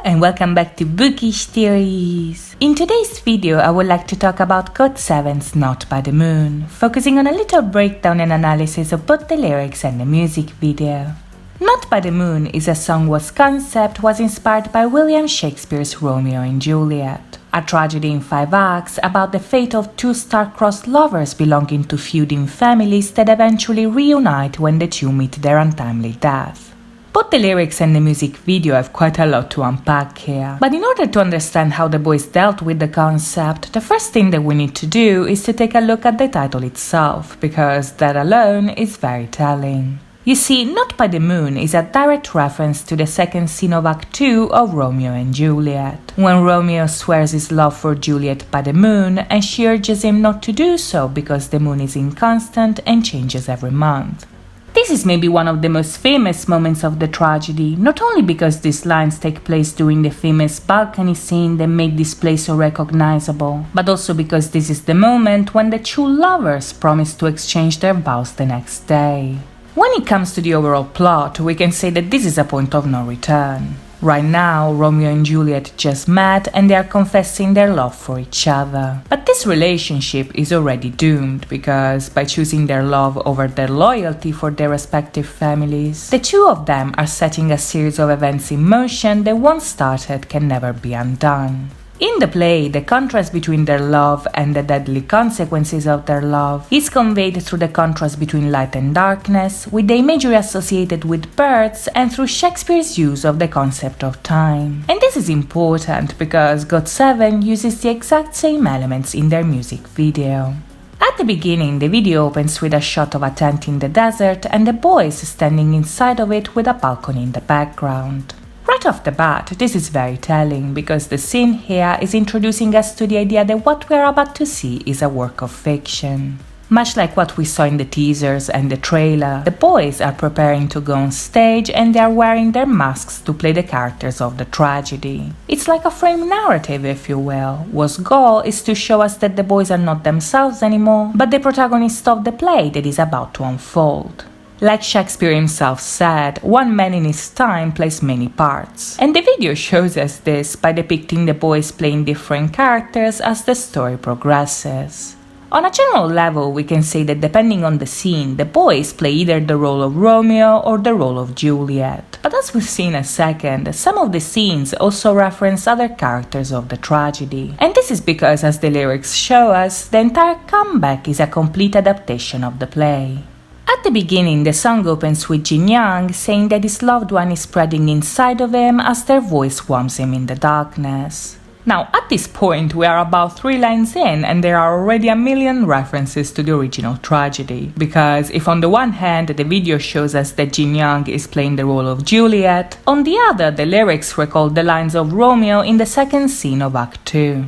and welcome back to Bookish Theories. In today's video, I would like to talk about GOT7's Not by the Moon, focusing on a little breakdown and analysis of both the lyrics and the music video. Not by the Moon is a song whose concept was inspired by William Shakespeare's Romeo and Juliet, a tragedy in 5 acts about the fate of two star-crossed lovers belonging to feuding families that eventually reunite when the two meet their untimely death. Both the lyrics and the music video have quite a lot to unpack here, but in order to understand how the boys dealt with the concept, the first thing that we need to do is to take a look at the title itself, because that alone is very telling. You see, Not by the Moon is a direct reference to the second scene of Act 2 of Romeo and Juliet, when Romeo swears his love for Juliet by the moon and she urges him not to do so because the moon is inconstant and changes every month. This is maybe one of the most famous moments of the tragedy, not only because these lines take place during the famous balcony scene that made this play so recognizable, but also because this is the moment when the two lovers promise to exchange their vows the next day. When it comes to the overall plot, we can say that this is a point of no return. Right now, Romeo and Juliet just met and they are confessing their love for each other. But this relationship is already doomed because by choosing their love over their loyalty for their respective families, the two of them are setting a series of events in motion that once started can never be undone. In the play, the contrast between their love and the deadly consequences of their love is conveyed through the contrast between light and darkness, with the imagery associated with birds, and through Shakespeare's use of the concept of time. And this is important because GOT7 uses the exact same elements in their music video. At the beginning, the video opens with a shot of a tent in the desert and the boys standing inside of it with a balcony in the background. Right off the bat, this is very telling because the scene here is introducing us to the idea that what we are about to see is a work of fiction. Much like what we saw in the teasers and the trailer, the boys are preparing to go on stage and they are wearing their masks to play the characters of the tragedy. It's like a framed narrative, if you will, whose goal is to show us that the boys are not themselves anymore, but the protagonist of the play that is about to unfold. Like Shakespeare himself said, one man in his time plays many parts. And the video shows us this by depicting the boys playing different characters as the story progresses. On a general level, we can say that depending on the scene, the boys play either the role of Romeo or the role of Juliet. But as we'll see in a second, some of the scenes also reference other characters of the tragedy. And this is because, as the lyrics show us, the entire comeback is a complete adaptation of the play. At the beginning, the song opens with Jin Young saying that his loved one is spreading inside of him as their voice warms him in the darkness. Now, at this point, we are about 3 lines in and there are already a million references to the original tragedy. Because if on the one hand, the video shows us that Jin Young is playing the role of Juliet, on the other, the lyrics recall the lines of Romeo in the second scene of Act 2.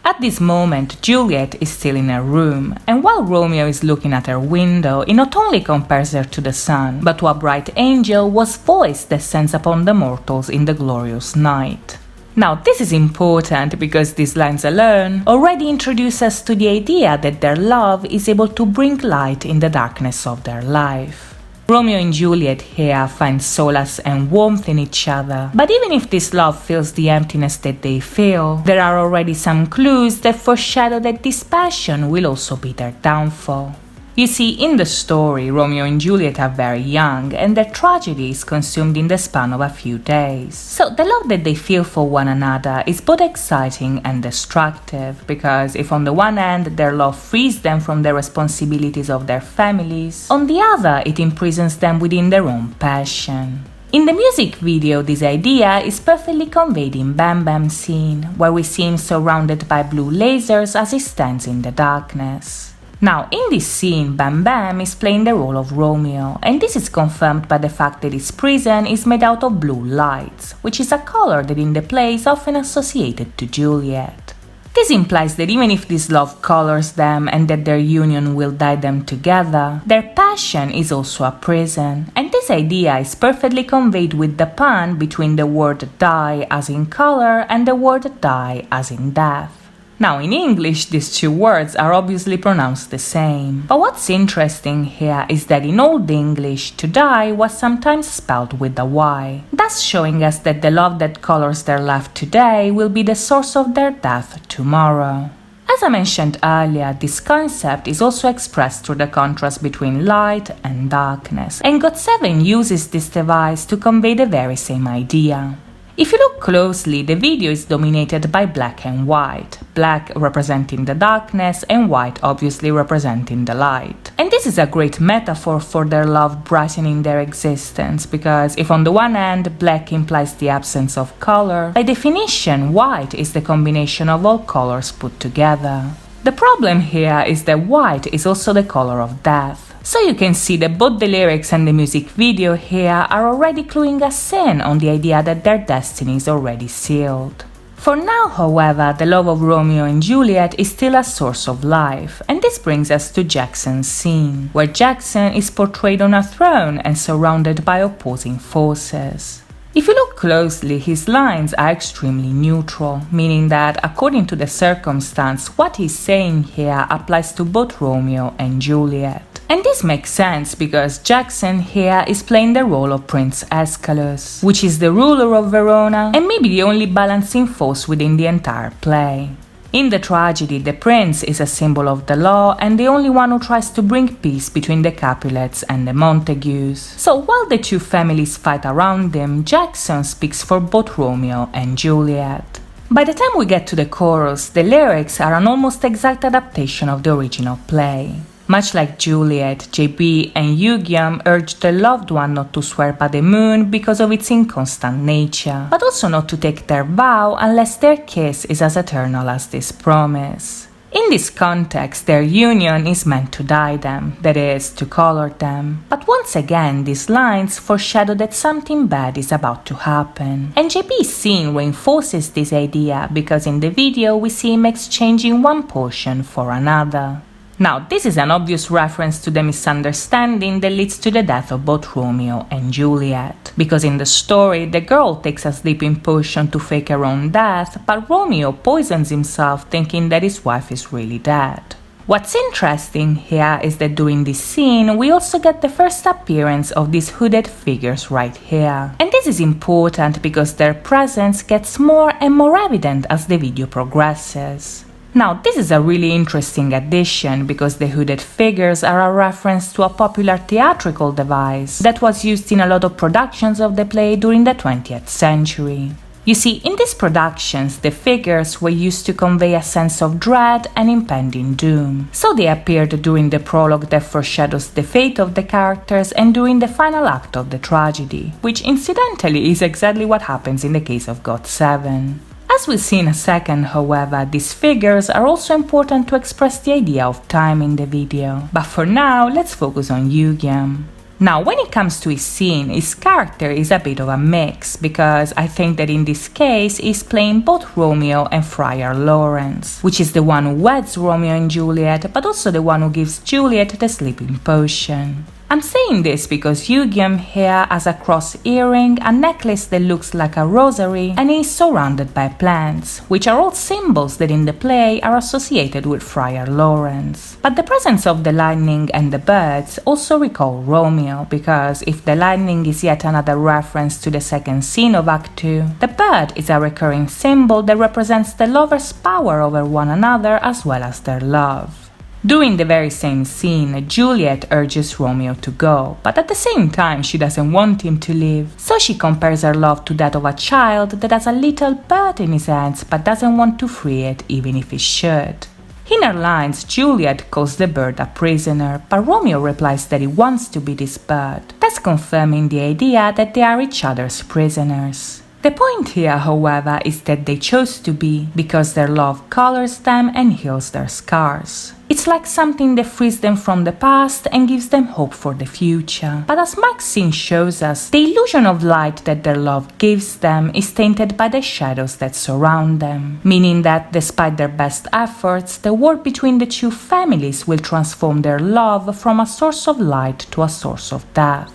At this moment, Juliet is still in her room, and while Romeo is looking at her window, he not only compares her to the sun, but to a bright angel whose voice descends upon the mortals in the glorious night. Now, this is important because these lines alone already introduce us to the idea that their love is able to bring light in the darkness of their life. Romeo and Juliet here find solace and warmth in each other, but even if this love fills the emptiness that they feel, there are already some clues that foreshadow that this passion will also be their downfall. You see, in the story, Romeo and Juliet are very young and their tragedy is consumed in the span of a few days. So the love that they feel for one another is both exciting and destructive, because if on the one hand their love frees them from the responsibilities of their families, on the other it imprisons them within their own passion. In the music video, this idea is perfectly conveyed in Bam Bam's scene, where we see him surrounded by blue lasers as he stands in the darkness. Now, in this scene, Bam Bam is playing the role of Romeo, and this is confirmed by the fact that his prison is made out of blue lights, which is a color that in the play is often associated to Juliet. This implies that even if this love colors them and that their union will tie them together, their passion is also a prison, and this idea is perfectly conveyed with the pun between the word die as in color and the word die as in death. Now, in English, these two words are obviously pronounced the same. But what's interesting here is that in Old English, to die was sometimes spelled with a Y, thus showing us that the love that colors their life today will be the source of their death tomorrow. As I mentioned earlier, this concept is also expressed through the contrast between light and darkness, and GOT7 uses this device to convey the very same idea. If you look closely, the video is dominated by black and white, black representing the darkness and white obviously representing the light. And this is a great metaphor for their love brightening their existence, because if on the one hand black implies the absence of color, by definition white is the combination of all colors put together. The problem here is that white is also the color of death. So you can see that both the lyrics and the music video here are already cluing us in on the idea that their destiny is already sealed. For now, however, the love of Romeo and Juliet is still a source of life, and this brings us to Jackson's scene, where Jackson is portrayed on a throne and surrounded by opposing forces. If you look closely, his lines are extremely neutral, meaning that according to the circumstance, what he's saying here applies to both Romeo and Juliet. And this makes sense because Jackson here is playing the role of Prince Aeschylus, which is the ruler of Verona and maybe the only balancing force within the entire play. In the tragedy, the prince is a symbol of the law and the only one who tries to bring peace between the Capulets and the Montagues. So while the two families fight around him, Jackson speaks for both Romeo and Juliet. By the time we get to the chorus, the lyrics are an almost exact adaptation of the original play. Much like Juliet, JB and Eugium urge their loved one not to swear by the moon because of its inconstant nature, but also not to take their vow unless their kiss is as eternal as this promise. In this context, their union is meant to dye them, that is, to color them. But once again, these lines foreshadow that something bad is about to happen. And JB's scene reinforces this idea because in the video we see him exchanging one portion for another. Now, this is an obvious reference to the misunderstanding that leads to the death of both Romeo and Juliet. Because in the story, the girl takes a sleeping potion to fake her own death, but Romeo poisons himself thinking that his wife is really dead. What's interesting here is that during this scene, we also get the first appearance of these hooded figures right here. And this is important because their presence gets more and more evident as the video progresses. Now, this is a really interesting addition because the hooded figures are a reference to a popular theatrical device that was used in a lot of productions of the play during the 20th century. You see, in these productions, the figures were used to convey a sense of dread and impending doom. So they appeared during the prologue that foreshadows the fate of the characters and during the final act of the tragedy, which incidentally is exactly what happens in the case of GOT7. As we'll see in a second, however, these figures are also important to express the idea of time in the video. But for now, let's focus on Eugium. Now, when it comes to his scene, his character is a bit of a mix, because I think that in this case he's playing both Romeo and Friar Lawrence, which is the one who weds Romeo and Juliet, but also the one who gives Juliet the sleeping potion. I'm saying this because Eugium here has a cross earring, a necklace that looks like a rosary, and he is surrounded by plants, which are all symbols that in the play are associated with Friar Lawrence. But the presence of the lightning and the birds also recall Romeo, because if the lightning is yet another reference to the second scene of Act 2, the bird is a recurring symbol that represents the lovers' power over one another as well as their love. During the very same scene, Juliet urges Romeo to go, but at the same time she doesn't want him to leave, so she compares her love to that of a child that has a little bird in his hands but doesn't want to free it even if he should. In her lines, Juliet calls the bird a prisoner, but Romeo replies that he wants to be this bird, thus confirming the idea that they are each other's prisoners. The point here, however, is that they chose to be, because their love colors them and heals their scars. It's like something that frees them from the past and gives them hope for the future. But as Mark's scene shows us, the illusion of light that their love gives them is tainted by the shadows that surround them, meaning that despite their best efforts, the war between the two families will transform their love from a source of light to a source of death.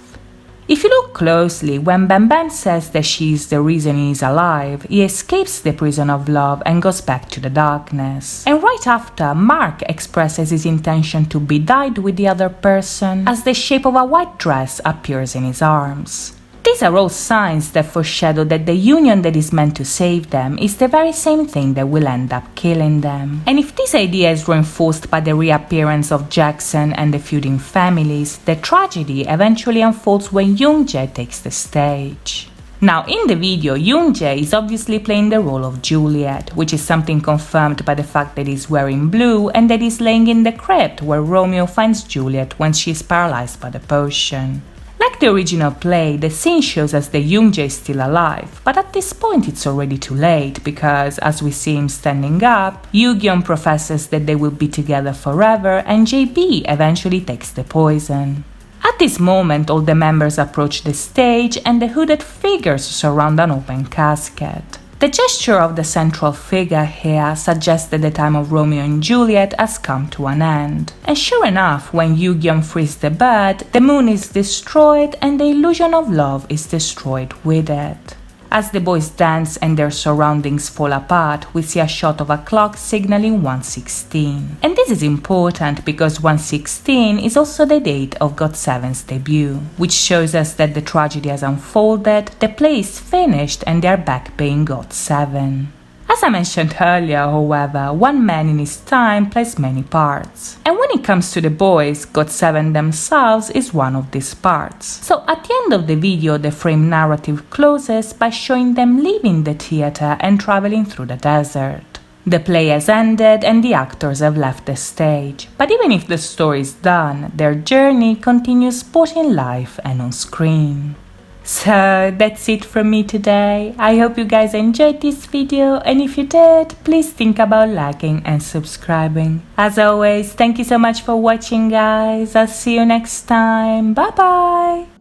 If you look closely, when Ben Ben says that she is the reason he is alive, he escapes the prison of love and goes back to the darkness. And right after, Mark expresses his intention to be dyed with the other person as the shape of a white dress appears in his arms. These are all signs that foreshadow that the union that is meant to save them is the very same thing that will end up killing them. And if this idea is reinforced by the reappearance of Jackson and the feuding families, the tragedy eventually unfolds when Young-jae takes the stage. Now, in the video, Young-jae is obviously playing the role of Juliet, which is something confirmed by the fact that he's wearing blue and that he's laying in the crypt where Romeo finds Juliet when she is paralyzed by the potion. Like the original play, the scene shows us that Young-jae is still alive, but at this point it's already too late because, as we see him standing up, Yoo-gyeon professes that they will be together forever and JB eventually takes the poison. At this moment, all the members approach the stage and the hooded figures surround an open casket. The gesture of the central figure here suggests that the time of Romeo and Juliet has come to an end. And sure enough, when Yoo-gyeon frees the bird, the moon is destroyed and the illusion of love is destroyed with it. As the boys dance and their surroundings fall apart, we see a shot of a clock signaling 1:16. And this is important because 1:16 is also the date of GOT7's debut, which shows us that the tragedy has unfolded, the play is finished and they are back playing GOT7. As I mentioned earlier, however, one man in his time plays many parts. And when it comes to the boys, GOT7 themselves is one of these parts. So at the end of the video, the frame narrative closes by showing them leaving the theater and traveling through the desert. The play has ended and the actors have left the stage, but even if the story is done, their journey continues both in life and on screen. So that's it from me today. I hope you guys enjoyed this video, and if you did, please think about liking and subscribing. As always, thank you so much for watching, guys. I'll see you next time. Bye bye.